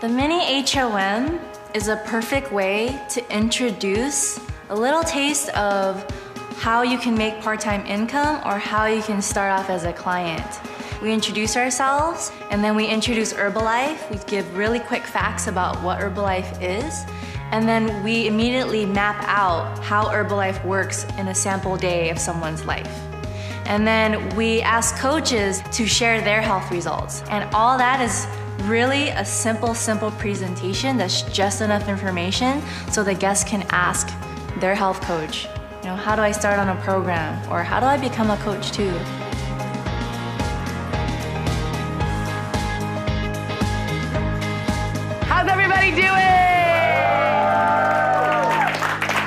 The mini HOM is a perfect way to introduce a little taste of how you can make part-time income or how you can start off as a client. We introduce ourselves and then we introduce Herbalife. We give really quick facts about what Herbalife is. And then we immediately map out how Herbalife works in a sample day of someone's life. And then we ask coaches to share their health results. And all that is really a simple presentation that's just enough information so the guests can ask their health coach, how do I start on a program? Or how do I become a coach too? How's everybody doing?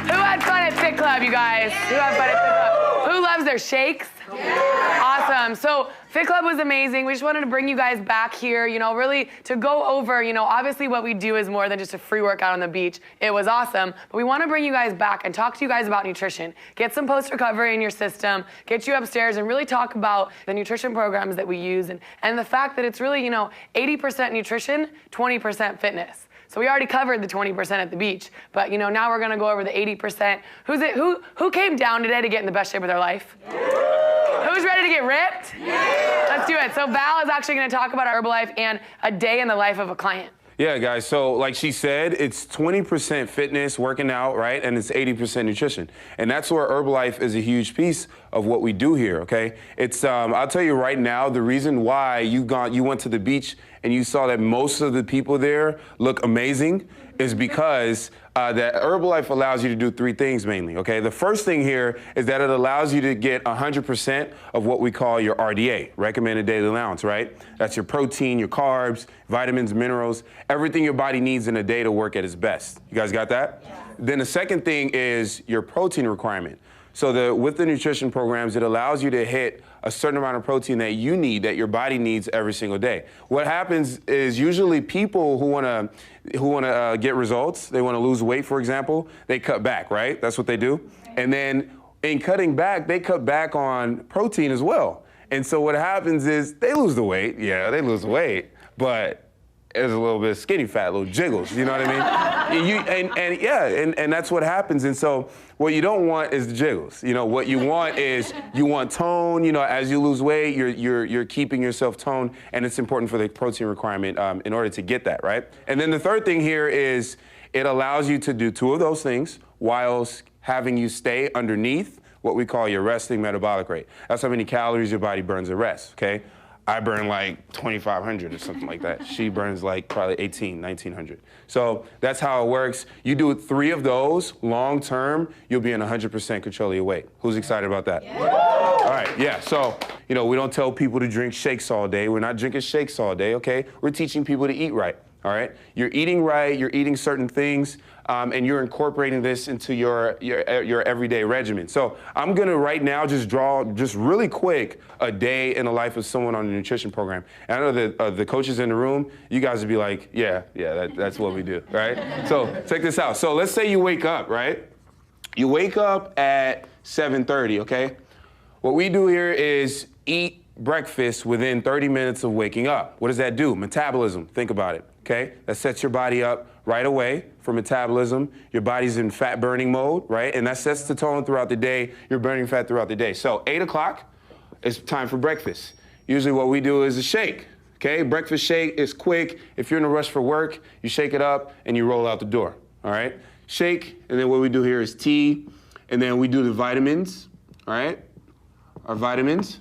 Who had fun at FITClub, you guys? Who had fun at FITClub? Who loves their shakes? Awesome. So FITClub was amazing. We just wanted to bring you guys back here, really to go over, obviously what we do is more than just a free workout on the beach. It was awesome, but we want to bring you guys back and talk to you guys about nutrition. Get some post-recovery in your system, get you upstairs and really talk about the nutrition programs that we use and the fact that it's really, 80% nutrition, 20% fitness. So we already covered the 20% at the beach, but now we're gonna go over the 80%. Who came down today to get in the best shape of their life? Who's ready to get ripped? Let's do it. So Val is actually gonna talk about Herbalife and a day in the life of a client. Yeah, guys, so like she said, it's 20% fitness, working out, right? And it's 80% nutrition. And that's where Herbalife is a huge piece of what we do here, okay? It's, I'll tell you right now, the reason why you went to the beach and you saw that most of the people there look amazing is because that Herbalife allows you to do three things mainly, okay? The first thing here is that it allows you to get 100% of what we call your RDA, recommended daily allowance, right? That's your protein, your carbs, vitamins, minerals, everything your body needs in a day to work at its best. You guys got that? Yeah. Then the second thing is your protein requirement. So with the nutrition programs, it allows you to hit a certain amount of protein that you need, that your body needs every single day. What happens is usually people who wanna get results, they wanna lose weight, for example, they cut back, right? That's what they do. And then in cutting back, they cut back on protein as well. And so what happens is they lose the weight. Yeah, they lose the weight, but there's a little bit of skinny fat, little jiggles, you know what I mean? And that's what happens. And so what you don't want is the jiggles. What you want is you want tone. As you lose weight, you're keeping yourself toned, and it's important for the protein requirement in order to get that, right? And then the third thing here is it allows you to do two of those things whilst having you stay underneath what we call your resting metabolic rate. That's how many calories your body burns at rest, okay? I burn like 2,500 or something like that. She burns like probably 1,900. So that's how it works. You do 3 of those long term, you'll be in 100% control of your weight. Who's excited about that? Yeah. All right, yeah, so, we don't tell people to drink shakes all day. We're not drinking shakes all day, okay? We're teaching people to eat right, all right? You're eating right, you're eating certain things, and you're incorporating this into your everyday regimen. So I'm gonna right now just draw, just really quick, a day in the life of someone on a nutrition program. And I know that the coaches in the room, you guys would be like, that's what we do, right? So check this out. So let's say you wake up, right? You wake up at 7:30, okay? What we do here is eat breakfast within 30 minutes of waking up. What does that do? Metabolism, think about it, okay? That sets your body up right away for metabolism. Your body's in fat burning mode, right? And that sets the tone throughout the day. You're burning fat throughout the day. So 8 o'clock is time for breakfast. Usually what we do is a shake, okay? Breakfast shake is quick. If you're in a rush for work, you shake it up and you roll out the door, all right? Shake, and then what we do here is tea, and then we do the vitamins, all right? Our vitamins.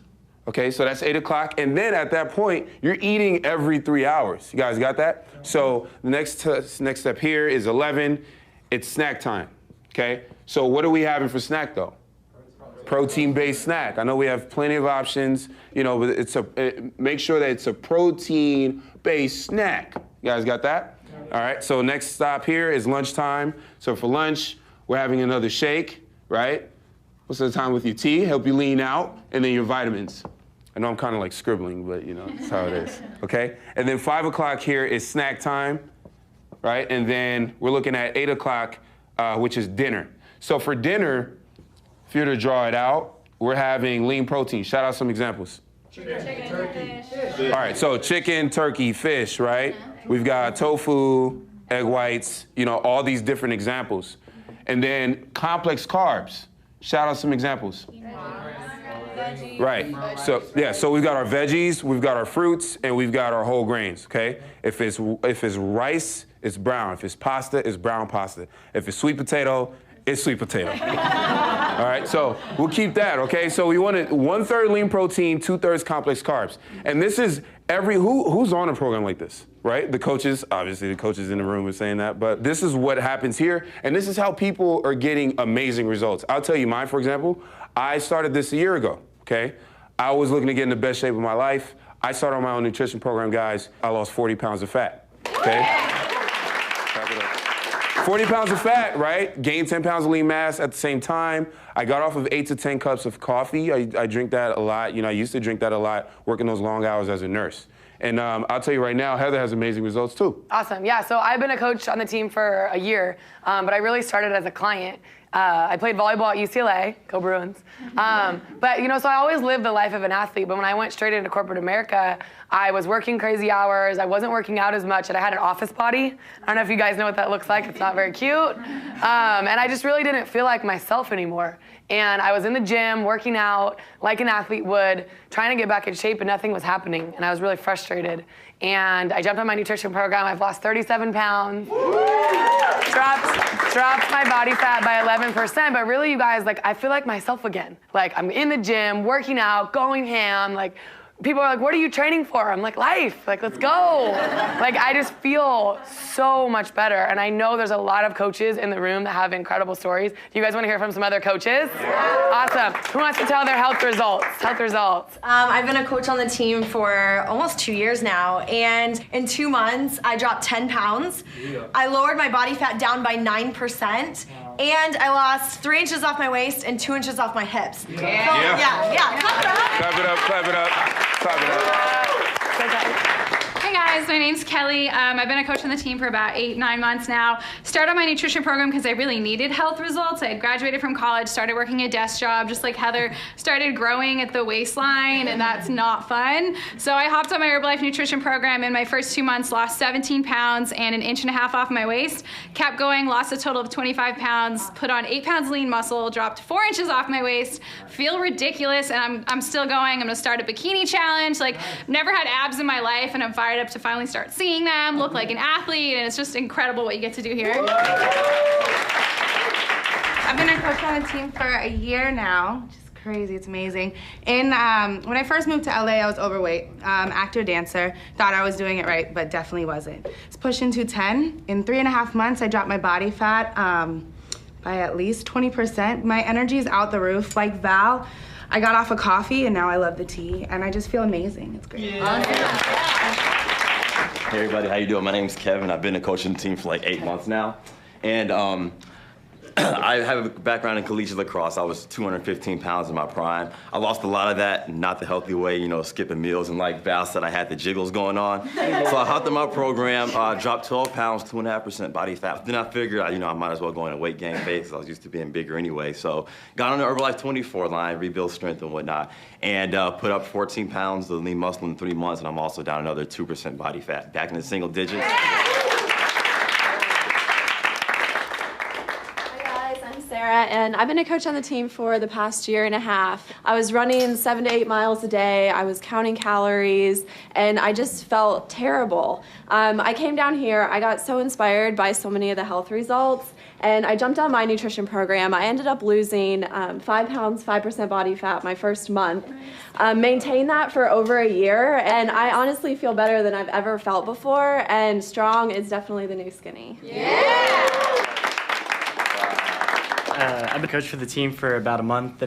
Okay, so that's 8 o'clock, and then at that point, you're eating every 3 hours. You guys got that? So the next step here is 11. It's snack time, okay? So what are we having for snack, though? Protein-based snack. I know we have plenty of options, but make sure that it's a protein-based snack. You guys got that? All right, so next stop here is lunchtime. So for lunch, we're having another shake, right? Most of the time with your tea, help you lean out, and then your vitamins. I know I'm kind of like scribbling, but that's how it is, okay? And then 5 o'clock here is snack time, right? And then we're looking at 8 o'clock, which is dinner. So for dinner, if you were to draw it out, we're having lean protein. Shout out some examples. Chicken, turkey, fish. All right, so chicken, turkey, fish, right? We've got tofu, egg whites, you know, all these different examples. And then complex carbs. Shout out some examples. Right, so yeah, so we've got our veggies, we've got our fruits, and we've got our whole grains, okay? If it's rice, it's brown. If it's pasta, it's brown pasta. If it's sweet potato, it's sweet potato. All right, so we'll keep that, okay? So we wanted 1/3 lean protein, 2/3 complex carbs. And this is who's on a program like this, right? The coaches, obviously the coaches in the room are saying that, but this is what happens here, and this is how people are getting amazing results. I'll tell you mine, for example. I started this a year ago, okay? I was looking to get in the best shape of my life. I started on my own nutrition program, guys. I lost 40 pounds of fat, okay? 40 pounds of fat, right? Gained 10 pounds of lean mass at the same time. I got off of 8 to 10 cups of coffee. I drink that a lot. You know, I used to drink that a lot, working those long hours as a nurse. And I'll tell you right now, Heather has amazing results too. Awesome, yeah, so I've been a coach on the team for a year, but I really started as a client. I played volleyball at UCLA, go Bruins. But you know, so I always lived the life of an athlete, but when I went straight into corporate America, I was working crazy hours, I wasn't working out as much, and I had an office body. I don't know if you guys know what that looks like, it's not very cute. And I just really didn't feel like myself anymore. And I was in the gym, working out like an athlete would, trying to get back in shape, and nothing was happening, and I was really frustrated. And I jumped on my nutrition program, I've lost 37 pounds, dropped my body fat by 11%, but really, you guys, like, I feel like myself again. Like, I'm in the gym, working out, going ham, like, people are like, what are you training for? I'm like, life, like, let's go. Like, I just feel so much better. And I know there's a lot of coaches in the room that have incredible stories. Do you guys want to hear from some other coaches? Yeah. Awesome. Who wants to tell their health results? I've been a coach on the team for almost 2 years now. And in 2 months, I dropped 10 pounds. Yeah. I lowered my body fat down by 9%. And I lost 3 inches off my waist and 2 inches off my hips. Yeah. Clap it up. Clap it up. Clap it up. Hey guys, my name's Kelly. I've been a coach on the team for about 8-9 months now. Started my nutrition program because I really needed health results. I had graduated from college, started working a desk job, just like Heather, started growing at the waistline, and that's not fun. So I hopped on my Herbalife nutrition program. In my first 2 months, lost 17 pounds and 1.5 inches off my waist. Kept going, lost a total of 25 pounds, put on 8 pounds lean muscle, dropped 4 inches off my waist, feel ridiculous, and I'm still going. I'm gonna start a bikini challenge. Like, never had abs in my life, and I'm fired up to finally start seeing them, look like an athlete, and it's just incredible what you get to do here. I've been a coach on the team for a year now, which is crazy, it's amazing. And when I first moved to LA, I was overweight, actor, dancer, thought I was doing it right, but definitely wasn't. It's pushing 210. In 3.5 months, I dropped my body fat by at least 20%. My energy is out the roof. Like Val, I got off of coffee, and now I love the tea, and I just feel amazing. It's great. Yeah. Hey everybody, how you doing? My name's Kevin. I've been a coach on the team for like 8 months now. And I have a background in collegiate lacrosse. I was 215 pounds in my prime. I lost a lot of that, not the healthy way, you know, skipping meals. And like Val said, I had the jiggles going on. So I hopped in my program, dropped 12 pounds, 2.5% body fat. Then I figured, you know, I might as well go in a weight gain phase because I was used to being bigger anyway. So got on the Herbalife 24 line, rebuild strength and whatnot, and put up 14 pounds of lean muscle in 3 months, and I'm also down another 2% body fat, back in the single digits. And I've been a coach on the team for the past 1.5 years. I was running 7 to 8 miles a day. I was counting calories, and I just felt terrible. I came down here. I got so inspired by so many of the health results, and I jumped on my nutrition program. I ended up losing 5 pounds, 5% body fat my first month. Maintained that for over a year, and I honestly feel better than I've ever felt before, and strong is definitely the new skinny. Yeah! I've been coach for the team for about 1.5 months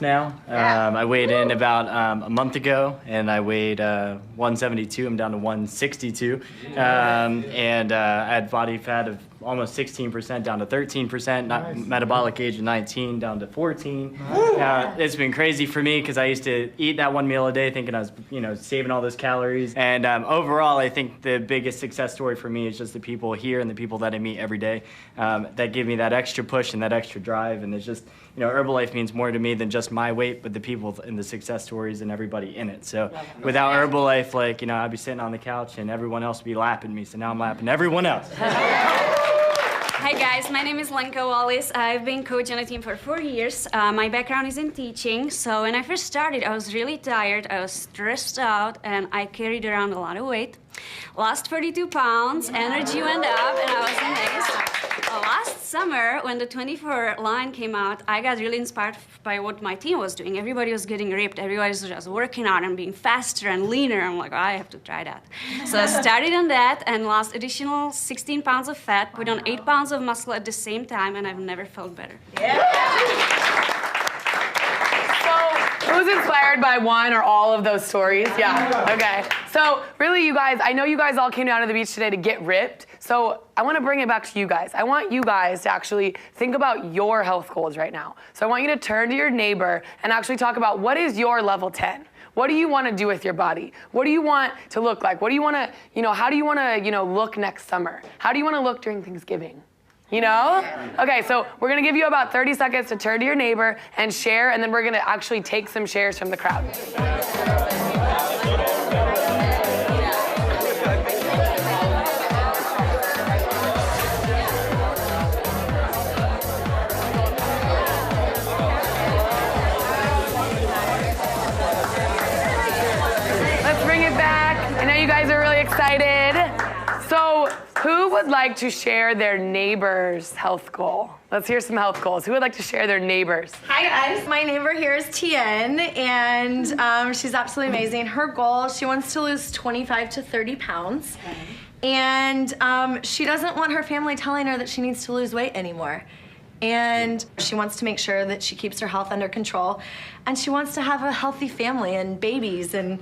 now. I weighed in about a month ago, and I weighed 172. I'm down to 162. And I had body fat of almost 16% down to 13%, metabolic age of 19 down to 14. It's been crazy for me because I used to eat that 1 meal a day thinking I was, you know, saving all those calories. And overall, I think the biggest success story for me is just the people here and the people that I meet every day that give me that extra push and that extra drive. And it's just, Herbalife means more to me than just my weight, but the people and the success stories and everybody in it. So without Herbalife, I'd be sitting on the couch and everyone else would be lapping me. So now I'm lapping everyone else. Hi guys, my name is Lenka Wallis. I've been coaching a team for 4 years. My background is in teaching, so when I first started, I was really tired, I was stressed out, and I carried around a lot of weight. Lost 32 pounds, energy went up, and I was amazed. Last summer, when the 24 line came out, I got really inspired by what my team was doing. Everybody was getting ripped, everybody was just working out and being faster and leaner. I'm like, I have to try that. So I started on that and lost additional 16 pounds of fat, put on 8 pounds of muscle at the same time, and I've never felt better. Who's inspired by one or all of those stories? Yeah, okay. So really, you guys, I know you guys all came down to the beach today to get ripped, so I want to bring it back to you guys. I want you guys to actually think about your health goals right now. So I want you to turn to your neighbor and actually talk about what is your level 10? What do you want to do with your body? What do you want to look like? What do you want to, how do you want to, look next summer? How do you want to look during Thanksgiving? Okay, so we're going to give you about 30 seconds to turn to your neighbor and share, and then we're going to actually take some shares from the crowd. Let's bring it back. I know you guys are really excited. So, who would like to share their neighbor's health goal? Let's hear some health goals. Who would like to share their neighbor's? Hi guys, my neighbor here is Tien, and she's absolutely amazing. Her goal, she wants to lose 25 to 30 pounds, and she doesn't want her family telling her that she needs to lose weight anymore. And she wants to make sure that she keeps her health under control, and she wants to have a healthy family and babies and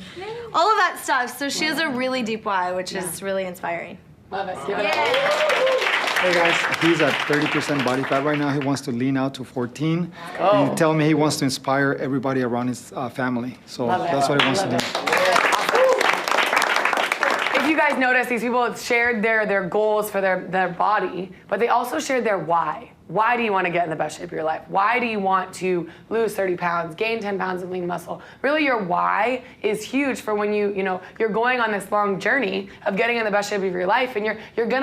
all of that stuff. So she has a really deep why, which is really inspiring. Love it. Give it up. Hey guys, he's at 30% body fat right now. He wants to lean out to 14. And he tell me he wants to inspire everybody around his family. So that's what he wants to do. If you guys notice, these people have shared their goals for their body, but they also shared their why. Why do you want to get in the best shape of your life? Why do you want to lose 30 pounds, gain 10 pounds of lean muscle? Really, your why is huge for when you're going on this long journey of getting in the best shape of your life, and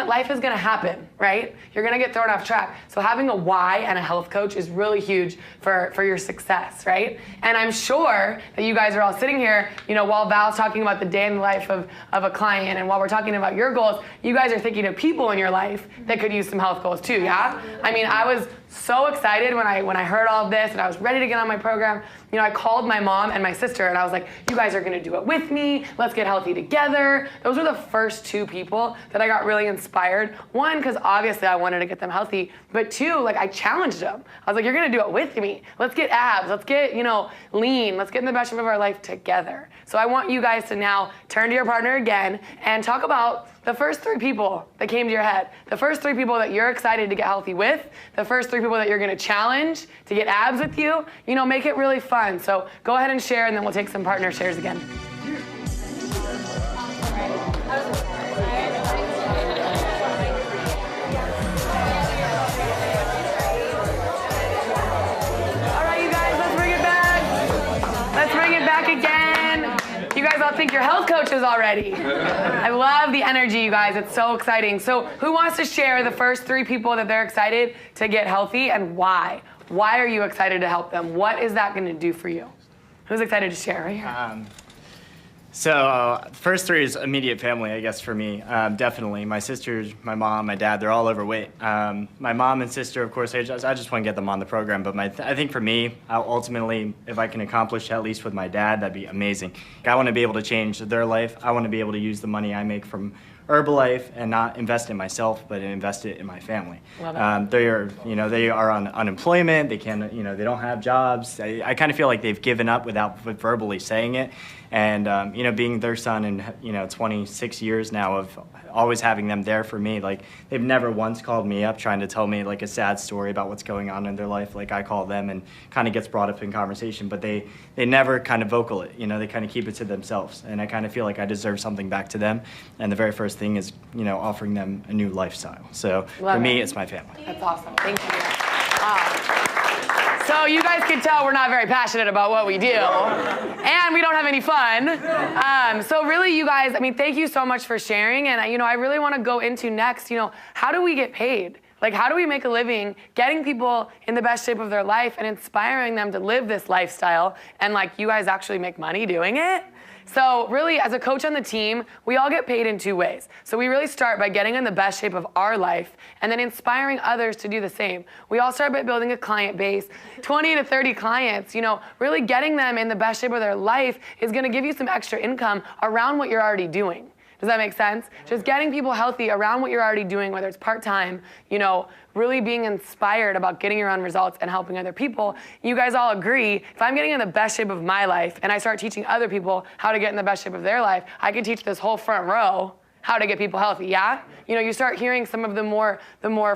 life is gonna happen, right? You're gonna get thrown off track. So having a why and a health coach is really huge for your success, right? And I'm sure that you guys are all sitting here, while Val's talking about the day in the life of a client, and while we're talking about your goals, you guys are thinking of people in your life that could use some health goals too, yeah? I mean, I was so excited when I heard all of this, and I was ready to get on my program. I called my mom and my sister, and I was like, you guys are gonna do it with me. Let's get healthy together. Those were the first two people that I got really inspired. One, because obviously I wanted to get them healthy, but two, I challenged them. I was like, you're gonna do it with me. Let's get abs, let's get, lean, let's get in the best shape of our life together. So I want you guys to now turn to your partner again and talk about the first three people that came to your head, the first three people that you're excited to get healthy with, the first three people that you're gonna challenge to get abs with you, make it really fun. So go ahead and share, and then we'll take some partner shares again. All right, you guys, let's bring it back. Let's bring it back again. You guys all think you're health coaches already. I love the energy, you guys. It's so exciting. So who wants to share the first three people that they're excited to get healthy, and why? Why are you excited to help them? What is that going to do for you? Who's excited to share right here? First three is immediate family, I guess, for me. Definitely. My sisters, my mom, my dad, they're all overweight. My mom and sister, of course, I just want to get them on the program. But I think for me, ultimately, if I can accomplish at least with my dad, that'd be amazing. I want to be able to change their life. I want to be able to use the money I make from Herbalife and not invest in myself, but invest it in my family. They are on unemployment. They can't, they don't have jobs. I kind of feel like they've given up without verbally saying it. And being their son in 26 years now of always having them there for me, they've never once called me up trying to tell me a sad story about what's going on in their life. I call them and kind of gets brought up in conversation, but they never kind of vocal it. They kind of keep it to themselves. And I kind of feel like I deserve something back to them. And the very first thing is offering them a new lifestyle. So for me, it's my family. That's awesome. Thank you. Wow. So you guys can tell we're not very passionate about what we do. And we don't have any fun. So really, you guys, I mean, thank you so much for sharing. And, I really want to go into next, how do we get paid? Like, how do we make a living getting people in the best shape of their life and inspiring them to live this lifestyle and, like, you guys actually make money doing it? So really, as a coach on the team, we all get paid in two ways. So we really start by getting in the best shape of our life and then inspiring others to do the same. We all start by building a client base, 20 to 30 clients, really getting them in the best shape of their life is gonna give you some extra income around what you're already doing. Does that make sense? Just getting people healthy around what you're already doing, whether it's part-time, really being inspired about getting your own results and helping other people. You guys all agree, if I'm getting in the best shape of my life and I start teaching other people how to get in the best shape of their life, I can teach this whole front row how to get people healthy, yeah? You start hearing some of the more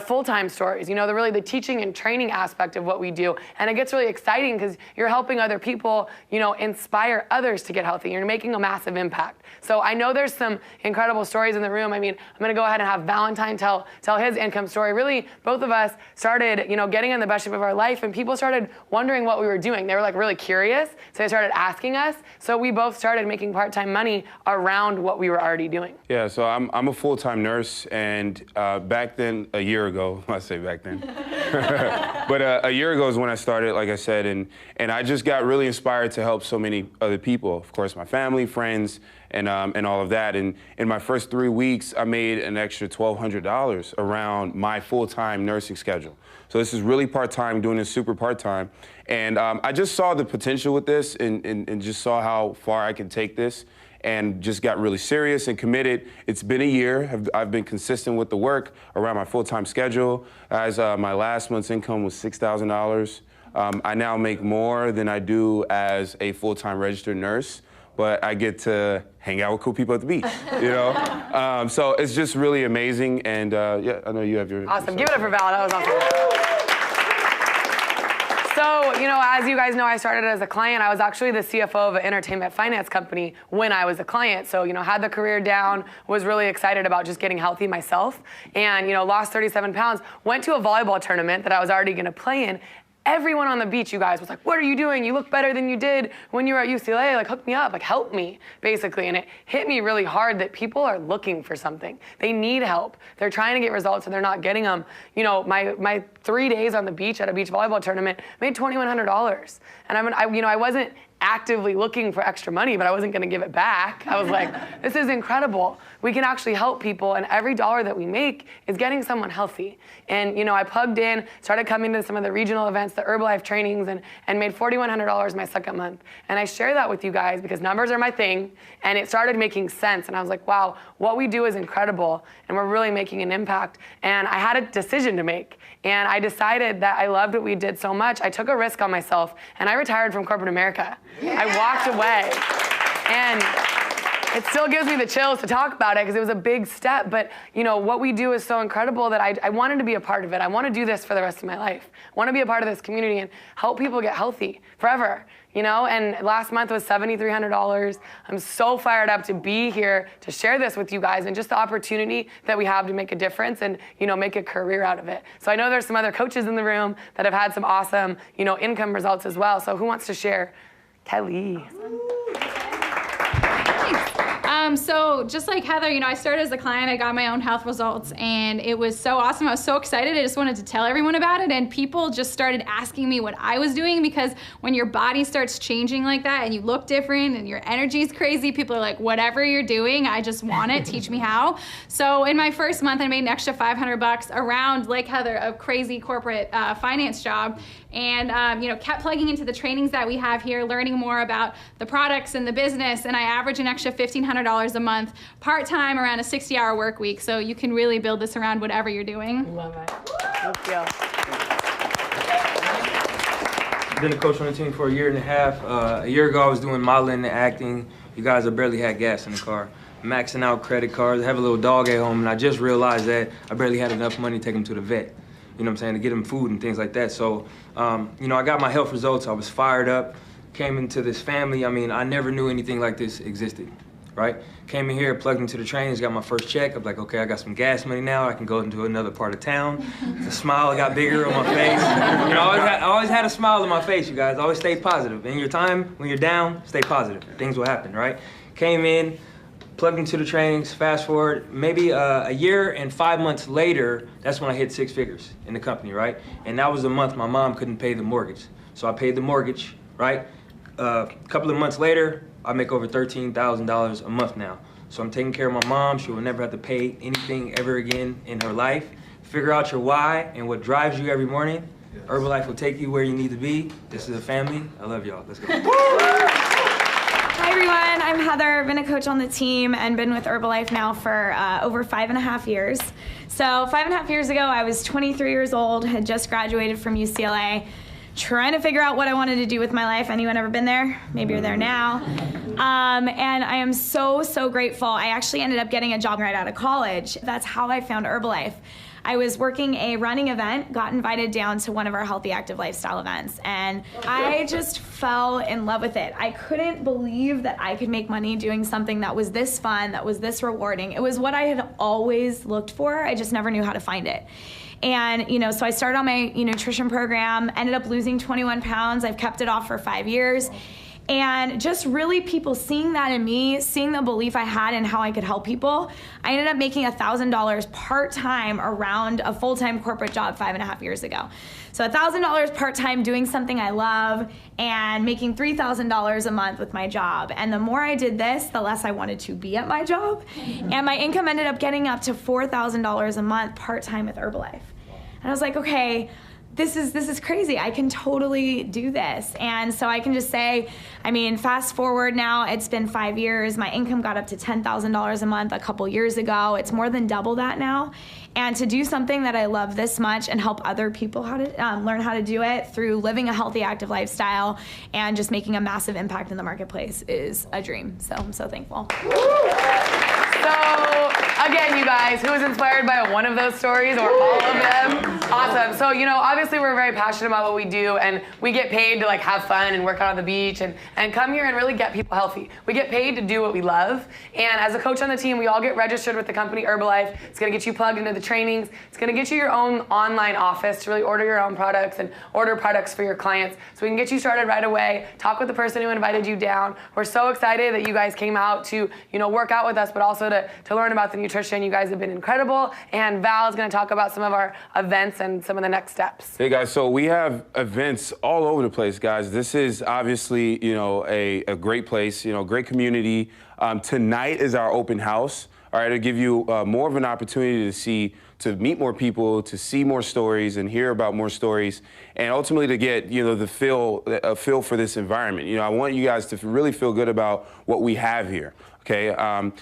full-time stories, the teaching and training aspect of what we do. And it gets really exciting because you're helping other people, inspire others to get healthy. You're making a massive impact. So I know there's some incredible stories in the room. I mean, I'm gonna go ahead and have Valentine tell his income story. Really, both of us started, getting in the best shape of our life, and people started wondering what we were doing. They were like really curious, so they started asking us. So we both started making part-time money around what we were already doing. Yeah, so I'm a full-time nurse, and back then, a year ago, I say back then, but a year ago is when I started, like I said, and I just got really inspired to help so many other people. Of course, my family, friends, and all of that. And in my first 3 weeks, I made an extra $1,200 around my full-time nursing schedule. So this is really part-time, doing this super part-time. And I just saw the potential with this and just saw how far I could take this, and just got really serious and committed. It's been a year. I've been consistent with the work around my full-time schedule. As my last month's income was $6,000. I now make more than I do as a full-time registered nurse, but I get to hang out with cool people at the beach, So it's just really amazing, and yeah, I know you have your... Awesome, give it up for Val, that was awesome. So, as you guys know, I started as a client. I was actually the CFO of an entertainment finance company when I was a client. So, had the career down, was really excited about just getting healthy myself, and, lost 37 pounds, went to a volleyball tournament that I was already gonna play in. Everyone on the beach, you guys, was like, what are you doing? You look better than you did when you were at UCLA. Like, hook me up, like, help me, basically. And it hit me really hard that people are looking for something. They need help. They're trying to get results and they're not getting them. My 3 days on the beach at a beach volleyball tournament made $2,100. And I wasn't actively looking for extra money, but I wasn't gonna give it back. I was like, this is incredible. We can actually help people, and every dollar that we make is getting someone healthy. And I plugged in, started coming to some of the regional events, the Herbalife trainings, and made $4,100 my second month. And I share that with you guys because numbers are my thing, and it started making sense. And I was like, wow, what we do is incredible, and we're really making an impact. And I had a decision to make. And I decided that I loved what we did so much, I took a risk on myself, and I retired from corporate America. Yeah. I walked away. And it still gives me the chills to talk about it because it was a big step, but what we do is so incredible that I wanted to be a part of it. I want to do this for the rest of my life. I want to be a part of this community and help people get healthy forever. And last month was $7,300. I'm so fired up to be here to share this with you guys and just the opportunity that we have to make a difference and, make a career out of it. So I know there's some other coaches in the room that have had some awesome, income results as well. So who wants to share? Kelly. So just like Heather, I started as a client, I got my own health results, and it was so awesome. I was so excited. I just wanted to tell everyone about it, and people just started asking me what I was doing, because when your body starts changing like that and you look different and your energy is crazy, people are like, whatever you're doing, I just want it, teach me how. So in my first month, I made an extra $500 around, like Heather, a crazy corporate finance job, and kept plugging into the trainings that we have here, learning more about the products and the business, and I average an extra $1,500 a month, part-time, around a 60-hour work week, so you can really build this around whatever you're doing. Love it. Thank you. I've been a coach on the team for a year and a half. A year ago, I was doing modeling and acting. You guys, I barely had gas in the car. Maxing out credit cards. I have a little dog at home, and I just realized that I barely had enough money to take him to the vet. You know what I'm saying, to get him food and things like that. So, I got my health results. I was fired up, came into this family. I mean, I never knew anything like this existed. right? Came in here, plugged into the trainings, got my first check. I'm like, okay, I got some gas money now. I can go into another part of town. The smile got bigger on my face. You know, I always had a smile on my face, you guys. Always stay positive. In your time, when you're down, stay positive. Things will happen, right? Came in, plugged into the trainings, fast forward, maybe a year and 5 months later, that's when I hit 6 figures in the company, right? And that was the month my mom couldn't pay the mortgage. So I paid the mortgage, right? A couple of months later, I make over $13,000 a month now. So I'm taking care of my mom. She will never have to pay anything ever again in her life. Figure out your why and what drives you every morning. Yes. Herbalife will take you where you need to be. This is a family. I love y'all. Let's go. Hi everyone, I'm Heather. I've been a coach on the team and been with Herbalife now for over 5.5 years. So 5.5 years ago, I was 23 years old, had just graduated from UCLA, trying to figure out what I wanted to do with my life. Anyone ever been there? Maybe you're there now. And I am so, so grateful. I actually ended up getting a job right out of college. That's how I found Herbalife. I was working a running event, got invited down to one of our healthy, active lifestyle events, and I just fell in love with it. I couldn't believe that I could make money doing something that was this fun, that was this rewarding. It was what I had always looked for. I just never knew how to find it. And, so I started on my nutrition program, ended up losing 21 pounds. I've kept it off for 5 years. And just really people seeing that in me, seeing the belief I had in how I could help people, I ended up making $1,000 part-time around a full-time corporate job 5.5 years ago. So $1,000 part-time doing something I love and making $3,000 a month with my job. And the more I did this, the less I wanted to be at my job. And my income ended up getting up to $4,000 a month part-time with Herbalife. And I was like, okay, this is crazy. I can totally do this. And so I can just say, fast forward now, it's been 5 years. My income got up to $10,000 a month a couple years ago. It's more than double that now. And to do something that I love this much and help other people how to learn how to do it through living a healthy, active lifestyle and just making a massive impact in the marketplace is a dream. So I'm so thankful. So, again, you guys, who was inspired by one of those stories or all of them? Awesome. So, obviously we're very passionate about what we do, and we get paid to have fun and work out on the beach and come here and really get people healthy. We get paid to do what we love, and as a coach on the team, we all get registered with the company Herbalife. It's going to get you plugged into the trainings. It's going to get you your own online office to really order your own products and order products for your clients. So we can get you started right away, talk with the person who invited you down. We're so excited that you guys came out to, work out with us, but also to learn about the nutrition. You guys have been incredible, and Val is going to talk about some of our events and some of the next steps. Hey guys, so we have events all over the place, guys. This is obviously, a great place, great community. Tonight is our open house. All right, to give you more of an opportunity to meet more people, to see more stories and hear about more stories, and ultimately to get, a feel for this environment. I want you guys to really feel good about what we have here, okay?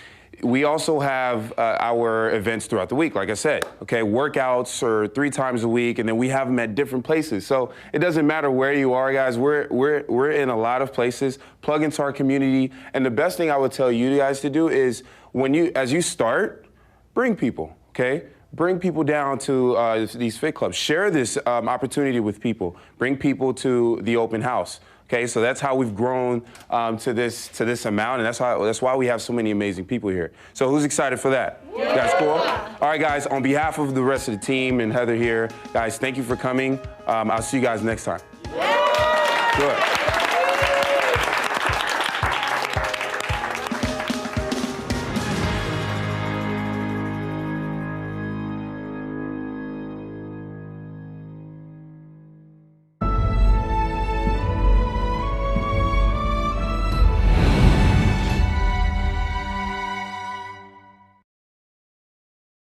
We also have our events throughout the week, like I said, okay? Workouts are 3 times a week, and then we have them at different places. So it doesn't matter where you are, guys. We're in a lot of places. Plug into our community. And the best thing I would tell you guys to do is as you start, bring people, okay? Bring people down to these fit clubs. Share this opportunity with people. Bring people to the open house. Okay, so that's how we've grown to this amount, and that's why we have so many amazing people here. So who's excited for that? Yeah. You guys cool? All right, guys, on behalf of the rest of the team and Heather here, guys, thank you for coming. I'll see you guys next time. Yeah. Good.